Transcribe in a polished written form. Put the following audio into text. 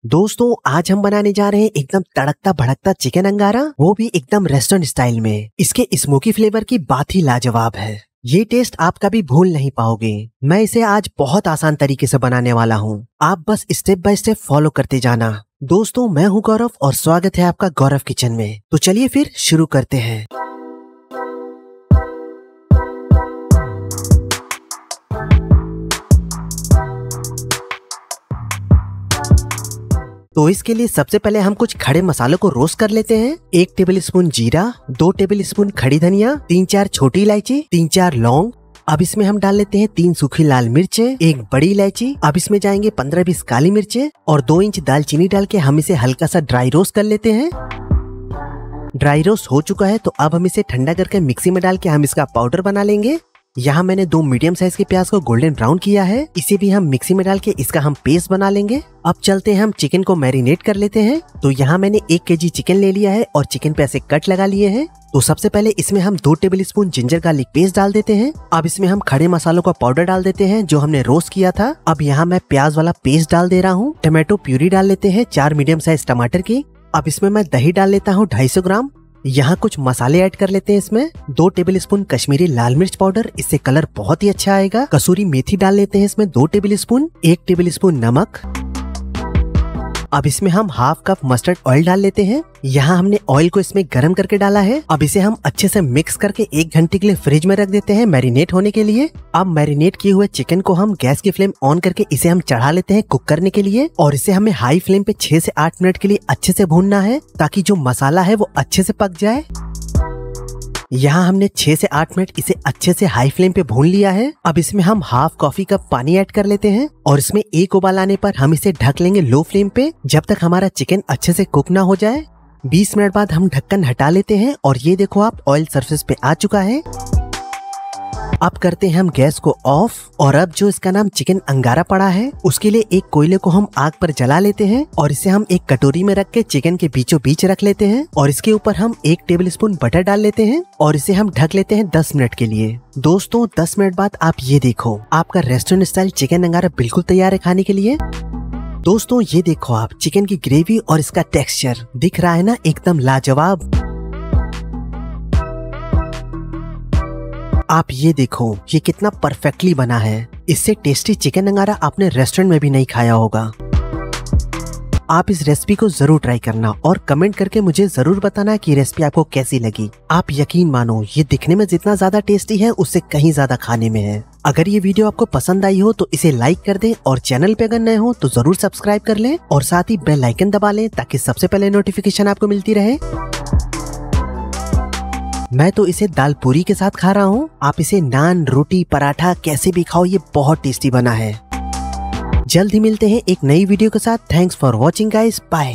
दोस्तों आज हम बनाने जा रहे हैं एकदम तड़कता भड़कता चिकन अंगारा, वो भी एकदम रेस्टोरेंट स्टाइल में। इसके स्मोकी फ्लेवर की बात ही लाजवाब है। ये टेस्ट आप कभी भूल नहीं पाओगे। मैं इसे आज बहुत आसान तरीके से बनाने वाला हूँ, आप बस स्टेप बाय स्टेप फॉलो करते जाना। दोस्तों मैं हूँ गौरव और स्वागत है आपका गौरव किचन में। तो चलिए फिर शुरू करते हैं। तो इसके लिए सबसे पहले हम कुछ खड़े मसालों को रोस्ट कर लेते हैं। 1 टेबलस्पून जीरा, 2 टेबलस्पून खड़ी धनिया, 3-4 छोटी इलायची, 3-4 लौंग। अब इसमें हम डाल लेते हैं 3 सूखी लाल मिर्चें, 1 बड़ी इलायची। अब इसमें जाएंगे 15-20 काली मिर्चें और 2 इंच दालचीनी डाल के हम इसे हल्का सा ड्राई रोस्ट कर लेते हैं। ड्राई रोस्ट हो चुका है तो अब हम इसे ठंडा करके मिक्सी में डाल के हम इसका पाउडर बना लेंगे। यहाँ मैंने 2 मीडियम साइज के प्याज को गोल्डन ब्राउन किया है, इसे भी हम मिक्सी में डाल के इसका हम पेस्ट बना लेंगे। अब चलते हैं हम चिकन को मैरिनेट कर लेते हैं। तो यहाँ मैंने 1 केजी चिकन ले लिया है और चिकन पे ऐसे कट लगा लिए हैं। तो सबसे पहले इसमें हम 2 टेबलस्पून जिंजर गार्लिक पेस्ट डाल देते हैं। अब इसमें हम खड़े मसालों का पाउडर डाल देते हैं जो हमने रोस्ट किया था। अब यहाँ मैं प्याज वाला पेस्ट डाल दे रहा हूँ। टमाटो प्यूरी डाल लेते हैं 4 मीडियम साइज टमाटर की। अब इसमें मैं दही डाल लेता हूँ 250 ग्राम। यहाँ कुछ मसाले ऐड कर लेते हैं। इसमें 2 टेबलस्पून कश्मीरी लाल मिर्च पाउडर, इससे कलर बहुत ही अच्छा आएगा। कसूरी मेथी डाल लेते हैं इसमें 2 टेबलस्पून, 1 टेबलस्पून नमक। अब इसमें हम हाफ कप मस्टर्ड ऑयल डाल लेते हैं। यहाँ हमने ऑयल को इसमें गर्म करके डाला है। अब इसे हम अच्छे से मिक्स करके 1 घंटे के लिए फ्रिज में रख देते हैं मैरिनेट होने के लिए। अब मैरिनेट किए हुए चिकन को हम गैस की फ्लेम ऑन करके इसे हम चढ़ा लेते हैं कुक करने के लिए। और इसे हमें हाई फ्लेम पे 6 से 8 मिनट के लिए अच्छे से भूनना है ताकि जो मसाला है वो अच्छे से पक जाए। यहाँ हमने 6 से 8 मिनट इसे अच्छे से हाई फ्लेम पे भून लिया है। अब इसमें हम हाफ कॉफी कप पानी ऐड कर लेते हैं और इसमें 1 उबाल आने पर हम इसे ढक लेंगे लो फ्लेम पे जब तक हमारा चिकन अच्छे से कुक ना हो जाए। 20 मिनट बाद हम ढक्कन हटा लेते हैं और ये देखो आप ऑयल सरफेस पे आ चुका है। अब करते हैं हम गैस को ऑफ और अब जो इसका नाम चिकन अंगारा पड़ा है उसके लिए एक कोयले को हम आग पर जला लेते हैं और इसे हम एक कटोरी में रख के चिकन के बीचों बीच रख लेते हैं। और इसके ऊपर हम 1 टेबलस्पून बटर डाल लेते हैं और इसे हम ढक लेते हैं 10 मिनट के लिए। दोस्तों 10 मिनट बाद आप ये देखो, आपका रेस्टोरेंट स्टाइल चिकन अंगारा बिल्कुल तैयार है खाने के लिए। दोस्तों ये देखो आप, चिकन की ग्रेवी और इसका टेक्सचर दिख रहा है ना, एकदम लाजवाब। आप ये देखो ये कितना परफेक्टली बना है। इससे टेस्टी चिकन अंगारा आपने रेस्टोरेंट में भी नहीं खाया होगा। आप इस रेसिपी को जरूर ट्राई करना और कमेंट करके मुझे जरूर बताना कि रेसिपी आपको कैसी लगी। आप यकीन मानो ये दिखने में जितना ज्यादा टेस्टी है उससे कहीं ज्यादा खाने में है। अगर ये वीडियो आपको पसंद आई हो तो इसे लाइक कर दें और चैनल पे अगर नए हो तो जरूर सब्सक्राइब कर लें और साथ ही बेल आइकन दबा लें ताकि सबसे पहले नोटिफिकेशन आपको मिलती रहे। मैं तो इसे दाल पूरी के साथ खा रहा हूँ। आप इसे नान, रोटी, पराठा कैसे भी खाओ, ये बहुत टेस्टी बना है। जल्द ही मिलते हैं एक नई वीडियो के साथ। Thanks for watching guys, bye.